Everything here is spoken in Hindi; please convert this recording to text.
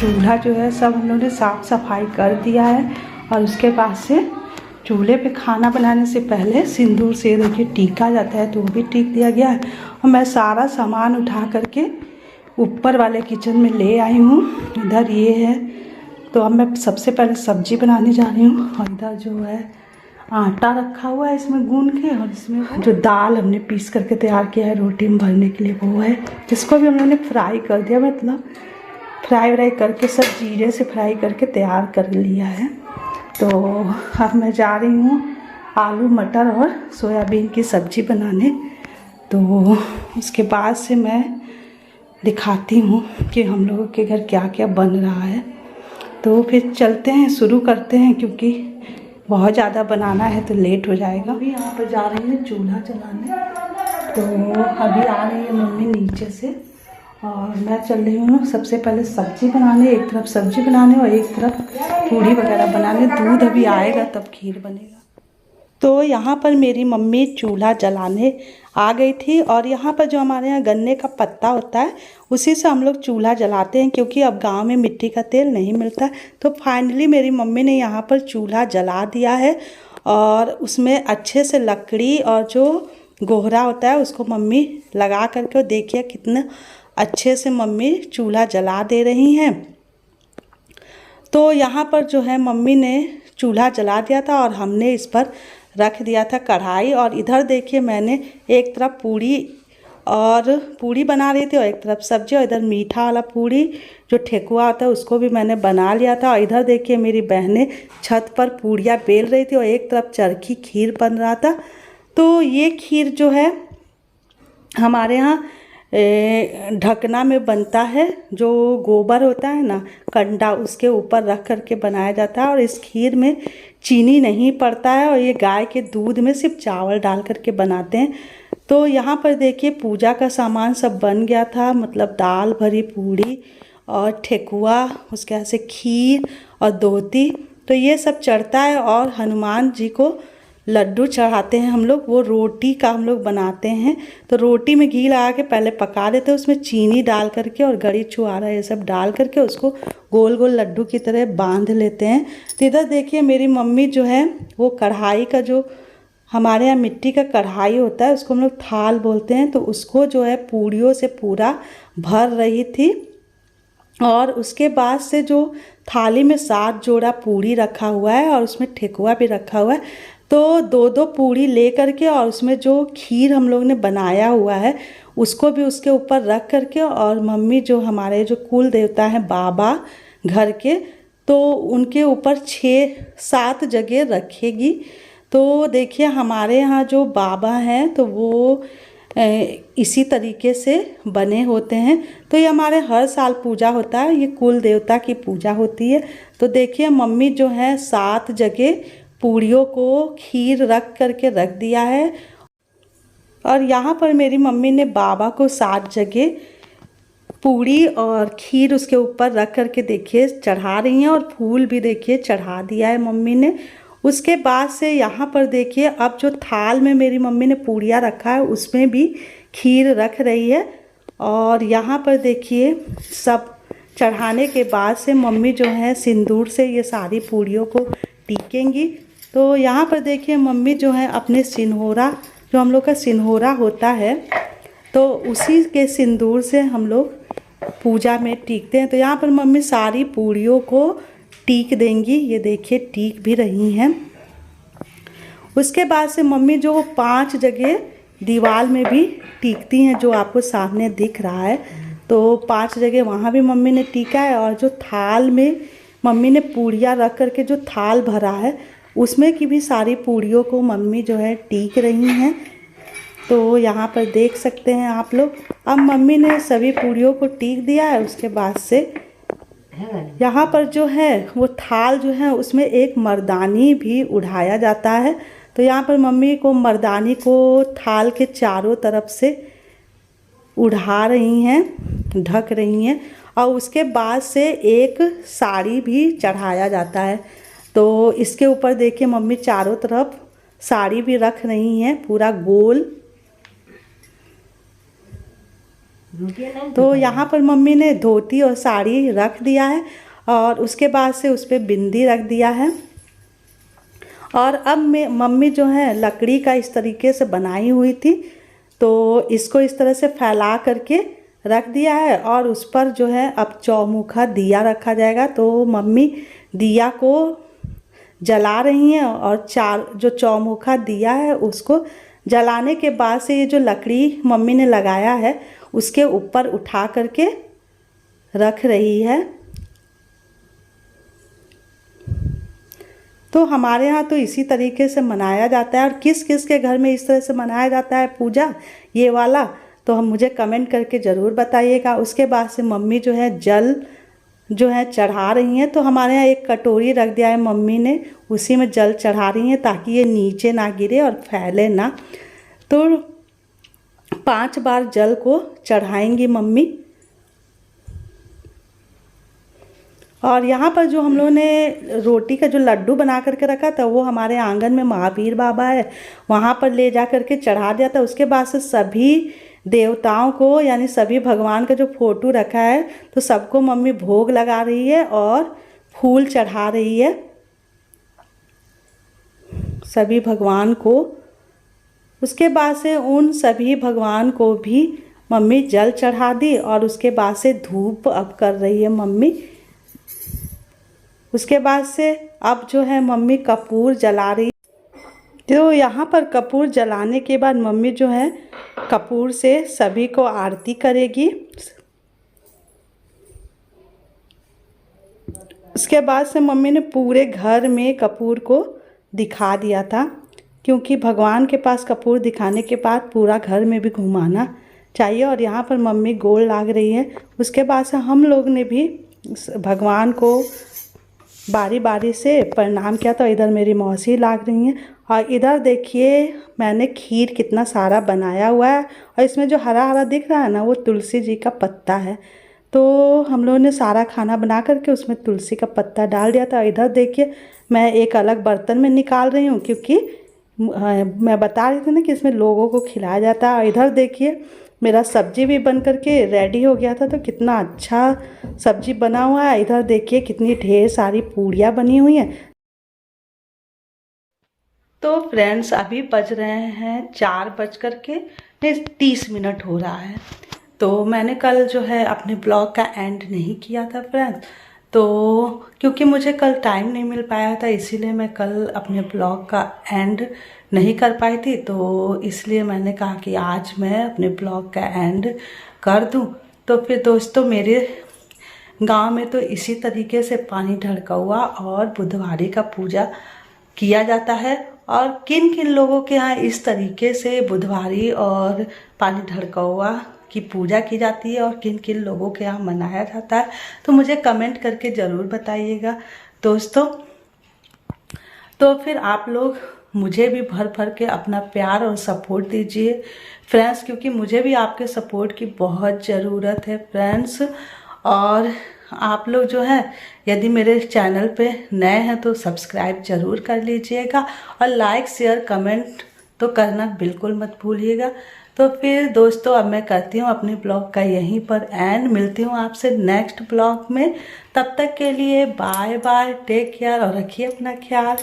चूल्हा जो है सब हम लोगों ने साफ़ सफाई कर दिया है। और उसके बाद से चूल्हे पे खाना बनाने से पहले सिंदूर से देखिए टीका जाता है, तो वो भी टीक दिया गया है। और मैं सारा सामान उठा करके ऊपर वाले किचन में ले आई हूँ। इधर ये है, तो अब मैं सबसे पहले सब्जी बनाने जा रही हूँ। और इधर जो है आटा रखा हुआ है इसमें गूंद के, और इसमें जो दाल हमने पीस करके तैयार किया है रोटी में भरने के लिए वो है, जिसको भी हम लोगों ने फ्राई कर दिया, मतलब फ्राई व्राई करके सब जीरे से फ्राई करके तैयार कर लिया है। तो अब मैं जा रही हूँ आलू मटर और सोयाबीन की सब्ज़ी बनाने। तो उसके बाद से मैं दिखाती हूँ कि हम लोगों के घर क्या क्या बन रहा है। तो फिर चलते हैं, शुरू करते हैं, क्योंकि बहुत ज़्यादा बनाना है तो लेट हो जाएगा। अभी यहाँ पर जा रही हूँ चूल्हा जलाने। तो अभी आ रही है मम्मी नीचे से और मैं चल रही हूँ सबसे पहले सब्ज़ी बनाने। एक तरफ सब्ज़ी बनाने और एक तरफ पूड़ी वगैरह बनाने। दूध अभी आएगा तब खीर बनेगा। तो यहाँ पर मेरी मम्मी चूल्हा जलाने आ गई थी। और यहाँ पर जो हमारे यहाँ गन्ने का पत्ता होता है उसी से हम लोग चूल्हा जलाते हैं, क्योंकि अब गांव में मिट्टी का तेल नहीं मिलता। तो फाइनली मेरी मम्मी ने यहाँ पर चूल्हा जला दिया है और उसमें अच्छे से लकड़ी और जो गोहरा होता है उसको मम्मी लगा करके, देखिए कितना अच्छे से मम्मी चूल्हा जला दे रही हैं। तो यहाँ पर जो है मम्मी ने चूल्हा जला दिया था और हमने इस पर रख दिया था कढ़ाई। और इधर देखिए मैंने एक तरफ पूड़ी बना रही थी और एक तरफ सब्जी, और इधर मीठा वाला पूड़ी जो ठेकुआ होता है उसको भी मैंने बना लिया था। और इधर देखिए मेरी बहनें छत पर पूड़ियाँ बेल रही थी और एक तरफ चरखी खीर बन रहा था। तो ये खीर जो है हमारे यहाँ ढकना में बनता है, जो गोबर होता है ना कंडा, उसके ऊपर रख करके बनाया जाता है। और इस खीर में चीनी नहीं पड़ता है और ये गाय के दूध में सिर्फ चावल डाल करके बनाते हैं। तो यहाँ पर देखिए पूजा का सामान सब बन गया था, मतलब दाल भरी पूड़ी और ठेकुआ, उसके बाद से खीर और दोती, तो ये सब चढ़ता है। और हनुमान जी को लड्डू चढ़ाते हैं हम लोग। वो रोटी का हम लोग बनाते हैं, तो रोटी में घी लगा के पहले पका देते हैं, उसमें चीनी डाल करके और गरी छुआरा ये सब डाल करके उसको गोल गोल लड्डू की तरह बांध लेते हैं। तो इधर देखिए मेरी मम्मी जो है वो कढ़ाई का, जो हमारे यहाँ मिट्टी का कढ़ाई होता है उसको हम लोग थाल बोलते हैं, तो उसको जो है पूड़ियों से पूरा भर रही थी। और उसके बाद से जो थाली में 7 जोड़ा पूड़ी रखा हुआ है और उसमें ठेकुआ भी रखा हुआ है, तो 2-2 पूड़ी ले करके और उसमें जो खीर हम लोग ने बनाया हुआ है उसको भी उसके ऊपर रख करके, और मम्मी जो हमारे जो कुल देवता हैं बाबा घर के, तो उनके ऊपर 6-7 जगह रखेगी। तो देखिए हमारे यहाँ जो बाबा हैं तो वो इसी तरीके से बने होते हैं। तो ये हमारे हर साल पूजा होता है, ये कुल देवता की पूजा होती है। तो देखिए मम्मी जो है 7 जगह पूड़ियों को खीर रख करके रख दिया है। और यहाँ पर मेरी मम्मी ने बाबा को 7 जगह पूड़ी और खीर उसके ऊपर रख करके देखिए चढ़ा रही हैं, और फूल भी देखिए चढ़ा दिया है मम्मी ने। उसके बाद से यहाँ पर देखिए अब जो थाल में मेरी मम्मी ने पूड़ियाँ रखा है उसमें भी खीर रख रही है। और यहाँ पर देखिए सब चढ़ाने के बाद से मम्मी जो है सिंदूर से ये सारी पूड़ियों को टीकेंगी। तो यहाँ पर देखिए मम्मी जो है अपने सिंहोरा, जो हम लोग का सिंहोरा होता है, तो उसी के सिंदूर से हम लोग पूजा में टीकते हैं। तो यहाँ पर मम्मी सारी पूड़ियों को टीक देंगी, ये देखिए टीक भी रही हैं। उसके बाद से मम्मी जो 5 जगह दीवार में भी टीकती हैं, जो आपको सामने दिख रहा है, तो 5 जगह वहाँ भी मम्मी ने टीका है। और जो थाल में मम्मी ने पूड़ियाँ रख करके जो थाल भरा है उसमें की भी सारी पूड़ियों को मम्मी जो है टीक रही हैं। तो यहाँ पर देख सकते हैं आप लोग। अब मम्मी ने सभी पूड़ियों को टीक दिया है। उसके बाद से यहाँ पर जो है वो थाल जो है उसमें एक मर्दानी भी उठाया जाता है। तो यहाँ पर मम्मी को मर्दानी को थाल के चारों तरफ से उड़ा रही हैं, ढक रही हैं। और उसके बाद से एक साड़ी भी चढ़ाया जाता है। तो इसके ऊपर देखिए मम्मी चारों तरफ साड़ी भी रख रही हैं पूरा गोल। तो यहाँ पर मम्मी ने धोती और साड़ी रख दिया है और उसके बाद से उस पर बिंदी रख दिया है। और अब मम्मी जो है लकड़ी का इस तरीके से बनाई हुई थी, तो इसको इस तरह से फैला करके रख दिया है और उस पर जो है अब चौमुखा दिया रखा जाएगा। तो मम्मी दिया को जला रही हैं और जो चौमुखा दिया है उसको जलाने के बाद से ये जो लकड़ी मम्मी ने लगाया है उसके ऊपर उठा करके रख रही है। तो हमारे यहाँ तो इसी तरीके से मनाया जाता है। और किस किस के घर में इस तरह से मनाया जाता है पूजा ये वाला, तो हम मुझे कमेंट करके ज़रूर बताइएगा। उसके बाद से मम्मी जो है जल जो है चढ़ा रही हैं। तो हमारे यहाँ एक कटोरी रख दिया है मम्मी ने, उसी में जल चढ़ा रही हैं ताकि ये नीचे ना गिरे और फैले ना। तो 5 बार जल को चढ़ाएंगी मम्मी। और यहाँ पर जो हम लोगों ने रोटी का जो लड्डू बना करके रखा था वो हमारे आंगन में महावीर बाबा है, वहाँ पर ले जा करके चढ़ा दिया था। उसके बाद से सभी देवताओं को यानी सभी भगवान का जो फोटो रखा है तो सबको मम्मी भोग लगा रही है और फूल चढ़ा रही है सभी भगवान को। उसके बाद से उन सभी भगवान को भी मम्मी जल चढ़ा दी और उसके बाद से धूप अब कर रही है मम्मी। उसके बाद से अब जो है मम्मी कपूर जला रही। तो यहाँ पर कपूर जलाने के बाद मम्मी जो है कपूर से सभी को आरती करेगी। उसके बाद से मम्मी ने पूरे घर में कपूर को दिखा दिया था, क्योंकि भगवान के पास कपूर दिखाने के बाद पूरा घर में भी घुमाना चाहिए। और यहाँ पर मम्मी गोल लाग रही है। उसके बाद से हम लोग ने भी भगवान को बारी बारी से प्रणाम किया। तो इधर मेरी मौसी लाग रही हैं और इधर देखिए मैंने खीर कितना सारा बनाया हुआ है और इसमें जो हरा हरा दिख रहा है ना वो तुलसी जी का पत्ता है। तो हम लोगों ने सारा खाना बना करके उसमें तुलसी का पत्ता डाल दिया था। इधर देखिए मैं एक अलग बर्तन में निकाल रही हूँ, क्योंकि मैं बता रही थी ना कि इसमें लोगों को खिलाया जाता है। और इधर देखिए मेरा सब्जी भी बन करके रेडी हो गया था। तो कितना अच्छा सब्जी बना हुआ है। इधर देखिए कितनी ढेर सारी पूड़ियाँ बनी हुई हैं। तो फ्रेंड्स अभी बज रहे हैं 4:30 हो रहा है। तो मैंने कल जो है अपने ब्लॉग का एंड नहीं किया था फ्रेंड्स, तो क्योंकि मुझे कल टाइम नहीं मिल पाया था इसीलिए मैं कल अपने ब्लॉग का एंड नहीं कर पाई थी। तो इसलिए मैंने कहा कि आज मैं अपने ब्लॉग का एंड कर दूं। तो फिर दोस्तों मेरे गांव में तो इसी तरीके से पानी ढड़का हुआ और बुधवारी का पूजा किया जाता है। और किन किन लोगों के यहाँ इस तरीके से बुधवारी और पानी ढड़का हुआ की पूजा की जाती है और किन किन लोगों के यहाँ मनाया जाता है, तो मुझे कमेंट करके ज़रूर बताइएगा दोस्तों। तो फिर आप लोग मुझे भी भर भर के अपना प्यार और सपोर्ट दीजिए फ्रेंड्स, क्योंकि मुझे भी आपके सपोर्ट की बहुत ज़रूरत है फ्रेंड्स। और आप लोग जो है यदि मेरे चैनल पे नए हैं तो सब्सक्राइब ज़रूर कर लीजिएगा और लाइक शेयर कमेंट तो करना बिल्कुल मत भूलिएगा। तो फिर दोस्तों अब मैं करती हूँ अपने ब्लॉग का यहीं पर एंड, मिलती हूँ आपसे नेक्स्ट ब्लॉग में। तब तक के लिए बाय बाय, टेक केयर और रखिए अपना ख्याल।